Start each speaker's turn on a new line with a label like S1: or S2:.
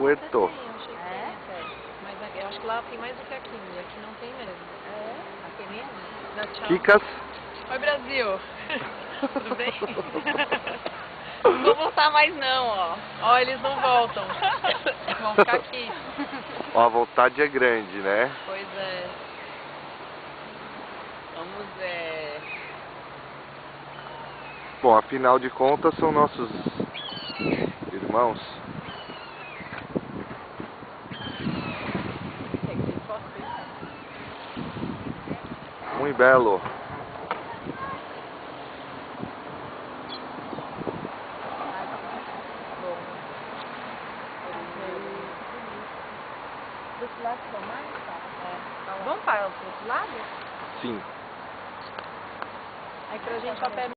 S1: Puerto.
S2: Tem, eu achei que tem até. Mas aqui, eu acho que lá tem mais do que aqui. E aqui não tem mesmo.
S3: Aqui mesmo?
S2: Dá tchau.
S1: Kikas.
S2: Oi, Brasil. Tudo bem? Não vou voltar mais não, ó. Ó, eles não voltam. Vão ficar aqui.
S1: Ó, a vontade é grande, né?
S2: Pois é. Vamos ver.
S1: Bom, afinal de contas são nossos irmãos. Muito belo.
S3: Desse lado só mais, tá?
S2: Vamos para o outro lado?
S1: Sim.
S2: Aí pra gente a pé